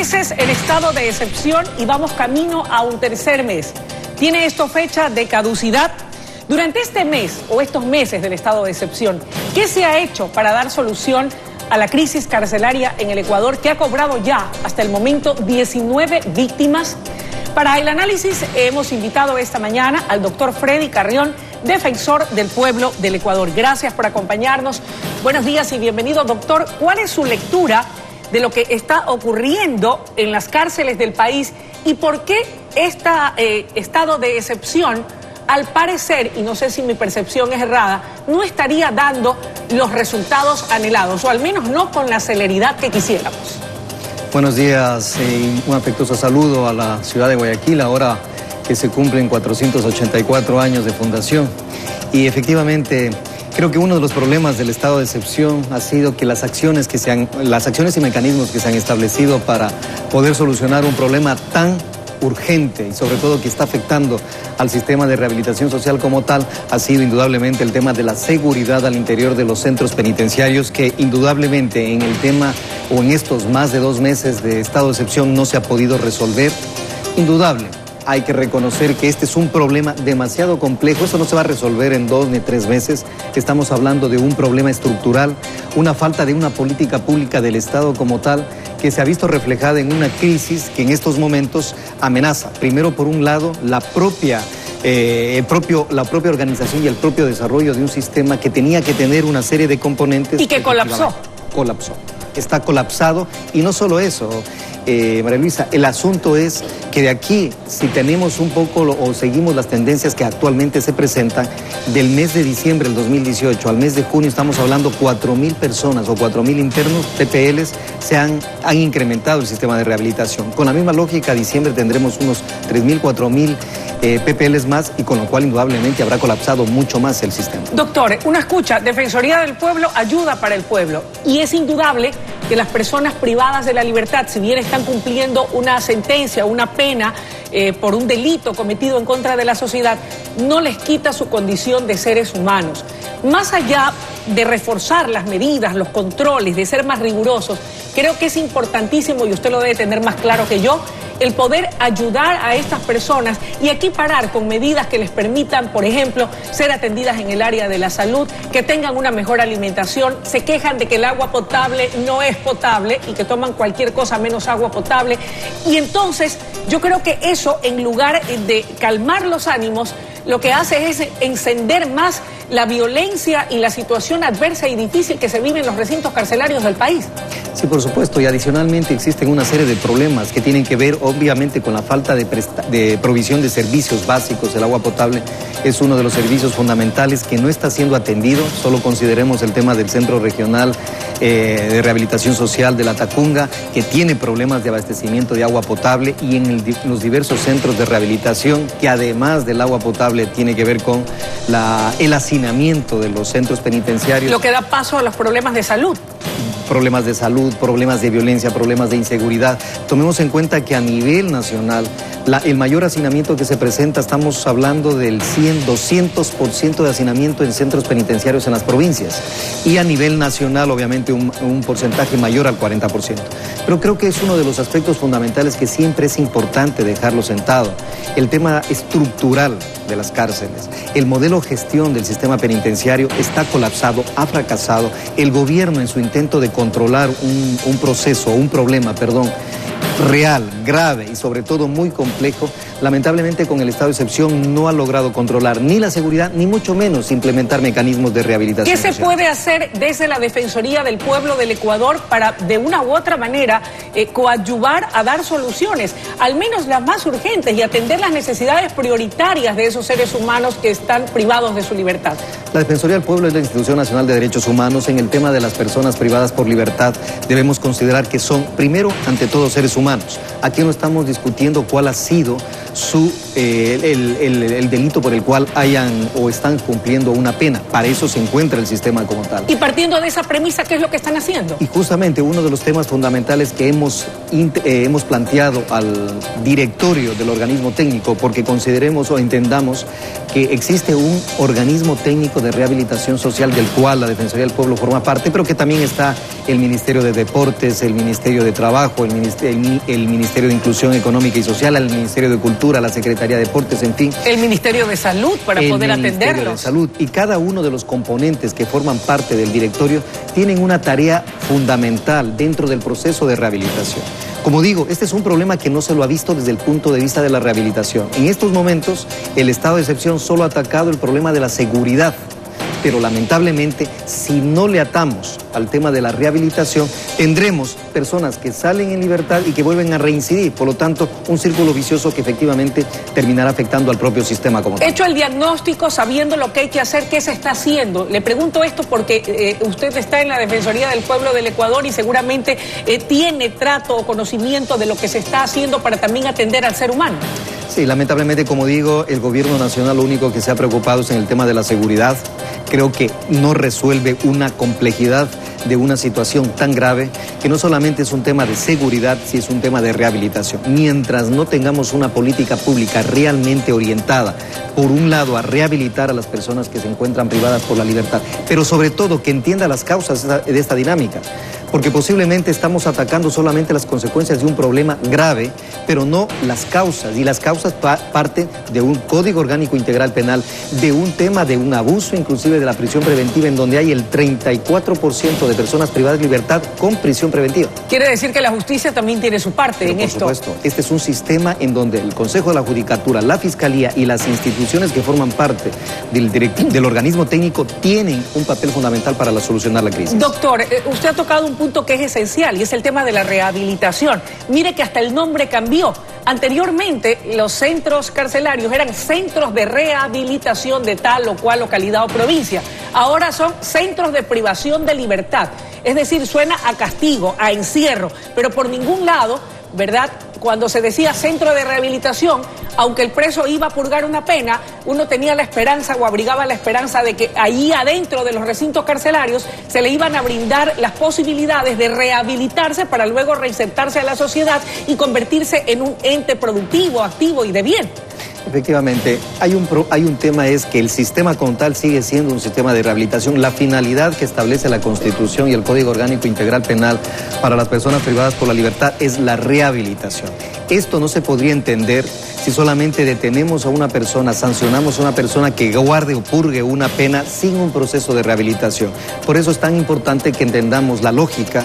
meses en estado de excepción y vamos camino a un tercer mes. ¿Tiene esto fecha de caducidad? Durante este mes o estos meses del estado de excepción, ¿qué se ha hecho para dar solución a la crisis carcelaria en el Ecuador, que ha cobrado ya hasta el momento 19 víctimas? Para el análisis hemos invitado esta mañana al doctor Freddy Carrión, defensor del pueblo del Ecuador. Gracias por acompañarnos. Buenos días y bienvenido, doctor. ¿Cuál es su lectura de lo que está ocurriendo en las cárceles del país y por qué este estado de excepción, al parecer, y no sé si mi percepción es errada, no estaría dando los resultados anhelados, o al menos no con la celeridad que quisiéramos? Buenos días y un afectuoso saludo a la ciudad de Guayaquil, ahora que se cumplen 484 años de fundación. Y efectivamente, creo que uno de los problemas del estado de excepción ha sido que las acciones y mecanismos que se han establecido para poder solucionar un problema tan urgente y sobre todo que está afectando al sistema de rehabilitación social como tal, ha sido indudablemente el tema de la seguridad al interior de los centros penitenciarios, que indudablemente en el tema o en estos más de 2 meses de estado de excepción no se ha podido resolver. Indudable. Hay que reconocer que este es un problema demasiado complejo. Esto no se va a resolver en 2 ni 3 meses. Estamos hablando de un problema estructural, una falta de una política pública del Estado como tal, que se ha visto reflejada en una crisis que en estos momentos amenaza, primero por un lado, la propia organización y el propio desarrollo de un sistema que tenía que tener una serie de componentes. Y que colapsó. Colapsó. Está colapsado y no solo eso. María Luisa, el asunto es que de aquí, si tenemos un poco o seguimos las tendencias que actualmente se presentan, del mes de diciembre del 2018 al mes de junio estamos hablando 4.000 personas o 4.000 internos, PPLs, han incrementado el sistema de rehabilitación. Con la misma lógica, diciembre tendremos unos 3.000, 4.000 PPLs más, y con lo cual indudablemente habrá colapsado mucho más el sistema. Doctor, una escucha, Defensoría del Pueblo, ayuda para el pueblo, y es indudable que las personas privadas de la libertad, si bien están cumpliendo una sentencia, una pena por un delito cometido en contra de la sociedad, no les quita su condición de seres humanos. Más allá de reforzar las medidas, los controles, de ser más rigurosos, creo que es importantísimo, y usted lo debe tener más claro que yo, el poder ayudar a estas personas y equiparar con medidas que les permitan, por ejemplo, ser atendidas en el área de la salud, que tengan una mejor alimentación. Se quejan de que el agua potable no es potable y que toman cualquier cosa menos agua potable. Y entonces yo creo que eso, en lugar de calmar los ánimos, lo que hace es encender más la violencia y la situación adversa y difícil que se vive en los recintos carcelarios del país. Sí, por supuesto, y adicionalmente existen una serie de problemas que tienen que ver obviamente con la falta de provisión de servicios básicos. El agua potable es uno de los servicios fundamentales que no está siendo atendido. Solo consideremos el tema del Centro Regional de Rehabilitación Social de La Tacunga, que tiene problemas de abastecimiento de agua potable, y en los diversos centros de rehabilitación, que además del agua potable tiene que ver con el hacinamiento de los centros penitenciarios. Lo que da paso a los problemas de salud. Problemas de salud, problemas de violencia, problemas de inseguridad. Tomemos en cuenta que a nivel nacional, el mayor hacinamiento que se presenta, estamos hablando del 200% de hacinamiento en centros penitenciarios en las provincias. Y a nivel nacional, obviamente, un porcentaje mayor al 40%. Pero creo que es uno de los aspectos fundamentales que siempre es importante dejarlo sentado. El tema estructural de las cárceles. El modelo de gestión del sistema penitenciario está colapsado, ha fracasado. El gobierno, en su intento de controlar un problema real, grave y sobre todo muy complejo, lamentablemente con el estado de excepción no ha logrado controlar ni la seguridad, ni mucho menos implementar mecanismos de rehabilitación social. ¿Qué se puede hacer desde la Defensoría del Pueblo del Ecuador para, de una u otra manera, coadyuvar a dar soluciones, al menos las más urgentes, y atender las necesidades prioritarias de esos seres humanos que están privados de su libertad? La Defensoría del Pueblo es la Institución Nacional de Derechos Humanos. En el tema de las personas privadas por libertad, debemos considerar que son, primero, ante todo, seres humanos. Aquí no estamos discutiendo cuál ha sido el delito por el cual hayan o están cumpliendo una pena. Para eso se encuentra el sistema como tal. Y partiendo de esa premisa, ¿qué es lo que están haciendo? Y justamente uno de los temas fundamentales que hemos planteado al directorio del organismo técnico, porque consideremos o entendamos que existe un organismo técnico de rehabilitación social del cual la Defensoría del Pueblo forma parte, pero que también está el Ministerio de Deportes, el Ministerio de Trabajo, el Ministerio de Inclusión Económica y Social, el Ministerio de Cultura, la Secretaría de Deportes, en fin. El Ministerio de Salud para poder atenderlos. El Ministerio de Salud. Y cada uno de los componentes que forman parte del directorio tienen una tarea fundamental dentro del proceso de rehabilitación. Como digo, este es un problema que no se lo ha visto desde el punto de vista de la rehabilitación. En estos momentos, el estado de excepción solo ha atacado el problema de la seguridad. Pero lamentablemente, si no le atamos al tema de la rehabilitación, tendremos personas que salen en libertad y que vuelven a reincidir. Por lo tanto, un círculo vicioso que efectivamente terminará afectando al propio sistema como tal. Hecho el diagnóstico, sabiendo lo que hay que hacer, ¿qué se está haciendo? Le pregunto esto porque usted está en la Defensoría del Pueblo del Ecuador y seguramente tiene trato o conocimiento de lo que se está haciendo para también atender al ser humano. Sí, lamentablemente, como digo, el gobierno nacional lo único que se ha preocupado es en el tema de la seguridad. Creo que no resuelve una complejidad de una situación tan grave, que no solamente es un tema de seguridad, sino es un tema de rehabilitación. Mientras no tengamos una política pública realmente orientada, por un lado, a rehabilitar a las personas que se encuentran privadas por la libertad, pero sobre todo que entienda las causas de esta dinámica, porque posiblemente estamos atacando solamente las consecuencias de un problema grave, pero no las causas, y las causas parten de un Código Orgánico Integral Penal, de un tema de un abuso inclusive de la prisión preventiva, en donde hay el 34% de personas privadas de libertad con prisión preventiva. Quiere decir que la justicia también tiene su parte en esto. Por supuesto, este es un sistema en donde el Consejo de la Judicatura, la Fiscalía y las instituciones que forman parte del organismo técnico tienen un papel fundamental para solucionar la crisis. Doctor, usted ha tocado un punto que es esencial y es el tema de la rehabilitación. Mire que hasta el nombre cambió. Anteriormente, los centros carcelarios eran centros de rehabilitación de tal o cual localidad o provincia. Ahora son centros de privación de libertad. Es decir, suena a castigo, a encierro, pero por ningún lado, ¿verdad? Cuando se decía centro de rehabilitación, aunque el preso iba a purgar una pena, uno tenía la esperanza o abrigaba la esperanza de que ahí adentro de los recintos carcelarios se le iban a brindar las posibilidades de rehabilitarse para luego reinsertarse a la sociedad y convertirse en un ente productivo, activo y de bien. Efectivamente, hay un tema, es que el sistema como tal sigue siendo un sistema de rehabilitación. La finalidad que establece la Constitución y el Código Orgánico Integral Penal para las personas privadas por la libertad es la rehabilitación. Esto no se podría entender si solamente detenemos a una persona, sancionamos a una persona que guarde o purgue una pena sin un proceso de rehabilitación. Por eso es tan importante que entendamos la lógica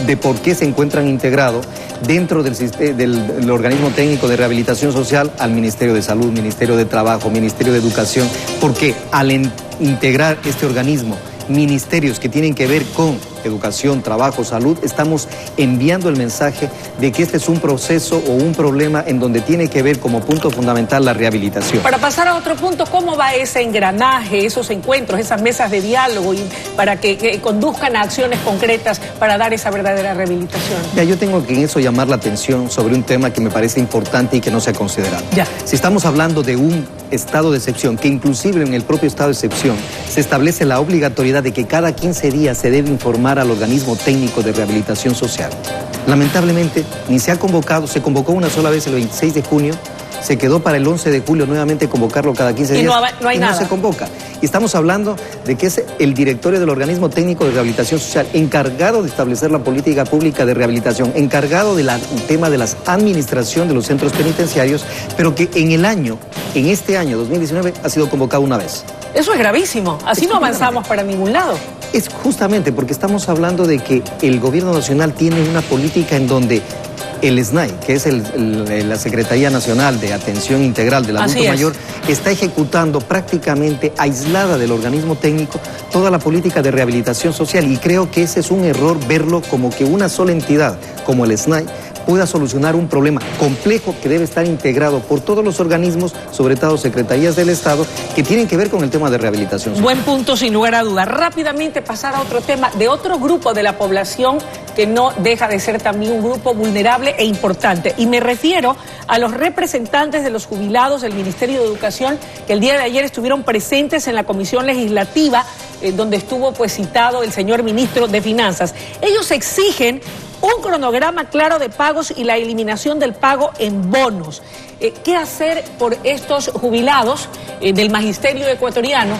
de por qué se encuentran integrados dentro del organismo técnico de rehabilitación social al Ministerio de Salud, Ministerio de Trabajo, Ministerio de Educación, porque al integrar este organismo ministerios que tienen que ver con educación, trabajo, salud, estamos enviando el mensaje de que este es un proceso o un problema en donde tiene que ver como punto fundamental la rehabilitación. Para pasar a otro punto, ¿cómo va ese engranaje, esos encuentros, esas mesas de diálogo y para que conduzcan a acciones concretas para dar esa verdadera rehabilitación? Ya, yo tengo que en eso llamar la atención sobre un tema que me parece importante y que no se ha considerado. Ya. Si estamos hablando de un estado de excepción, que inclusive en el propio estado de excepción se establece la obligatoriedad de que cada 15 días se debe informar al organismo técnico de rehabilitación social. Lamentablemente, ni se ha convocado, se convocó una sola vez el 26 de junio, se quedó para el 11 de julio nuevamente convocarlo cada 15 días. Y no se convoca. Y estamos hablando de que es el directorio del organismo técnico de rehabilitación social, encargado de establecer la política pública de rehabilitación, encargado del tema de la administración de los centros penitenciarios, pero que en este año 2019 ha sido convocado una vez. Eso es gravísimo, así no avanzamos para ningún lado. Es justamente porque estamos hablando de que el gobierno nacional tiene una política en donde el SNAI, que es la Secretaría Nacional de Atención Integral del Adulto Mayor, está ejecutando prácticamente aislada del organismo técnico toda la política de rehabilitación social, y creo que ese es un error verlo como que una sola entidad como el SNAI pueda solucionar un problema complejo que debe estar integrado por todos los organismos, sobre todo secretarías del Estado, que tienen que ver con el tema de rehabilitación social. Buen punto, sin lugar a dudas. Rápidamente pasar a otro tema de otro grupo de la población que no deja de ser también un grupo vulnerable e importante. Y me refiero a los representantes de los jubilados del Ministerio de Educación que el día de ayer estuvieron presentes en la Comisión Legislativa, donde estuvo citado el señor ministro de Finanzas. Ellos exigen un cronograma claro de pagos y la eliminación del pago en bonos. ¿Qué hacer por estos jubilados del magisterio ecuatoriano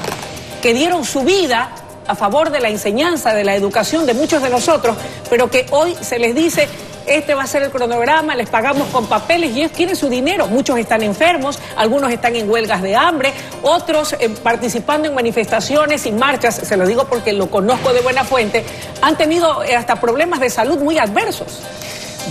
que dieron su vida a favor de la enseñanza, de la educación de muchos de nosotros, pero que hoy se les dice: este va a ser el cronograma, les pagamos con papeles y ellos quieren su dinero. Muchos están enfermos, algunos están en huelgas de hambre, otros participando en manifestaciones y marchas, se lo digo porque lo conozco de buena fuente, han tenido hasta problemas de salud muy adversos.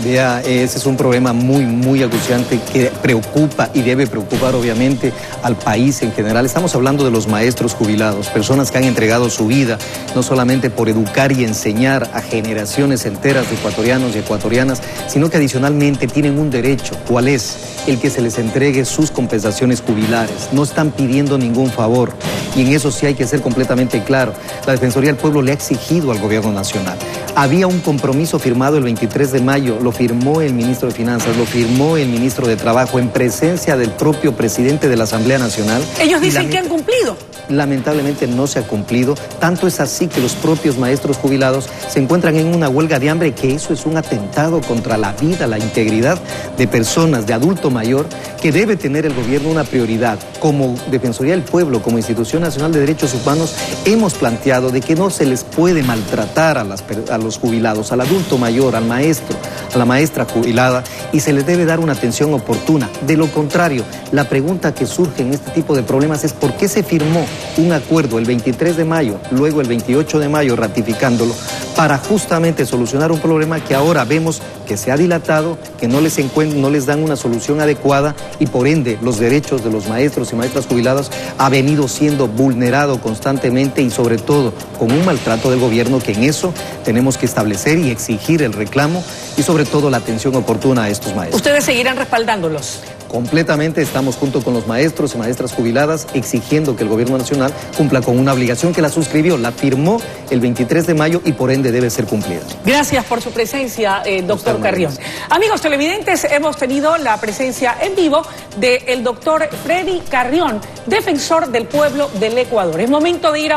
Vea, ese es un problema muy acuciante que preocupa y debe preocupar obviamente al país en general. Estamos hablando de los maestros jubilados, personas que han entregado su vida no solamente por educar y enseñar a generaciones enteras de ecuatorianos y ecuatorianas, sino que adicionalmente tienen un derecho. ¿Cuál es? El que se les entregue sus compensaciones jubilares. No están pidiendo ningún favor y en eso sí hay que ser completamente claro. La Defensoría del Pueblo le ha exigido al gobierno nacional. Había un compromiso firmado el 23 de mayo, lo firmó el ministro de Finanzas, lo firmó el ministro de Trabajo en presencia del propio presidente de la Asamblea Nacional. Ellos dicen que han cumplido. Lamentablemente no se ha cumplido, tanto es así que los propios maestros jubilados se encuentran en una huelga de hambre, que eso es un atentado contra la vida, la integridad de personas, de adulto mayor, que debe tener el gobierno una prioridad. Como Defensoría del Pueblo, como Institución Nacional de Derechos Humanos, hemos planteado de que no se les puede maltratar a los jubilados, al adulto mayor, al maestro, a la maestra jubilada, y se les debe dar una atención oportuna. De lo contrario, la pregunta que surge en este tipo de problemas es: ¿por qué se firmó un acuerdo el 23 de mayo, luego el 28 de mayo ratificándolo, para justamente solucionar un problema que ahora vemos que se ha dilatado, que no les dan una solución adecuada y por ende los derechos de los maestros y maestras jubiladas ha venido siendo vulnerado constantemente y sobre todo con un maltrato del gobierno, que en eso tenemos que establecer y exigir el reclamo y sobre todo la atención oportuna a estos maestros. ¿Ustedes seguirán respaldándolos? Completamente estamos junto con los maestros y maestras jubiladas exigiendo que el gobierno nacional cumpla con una obligación que la suscribió, la firmó el 23 de mayo y por ende debe ser cumplida. Gracias por su presencia, doctor Carrión. Amigos televidentes, hemos tenido la presencia en vivo del doctor Freddy Carrión, defensor del pueblo del Ecuador. Es momento de ir a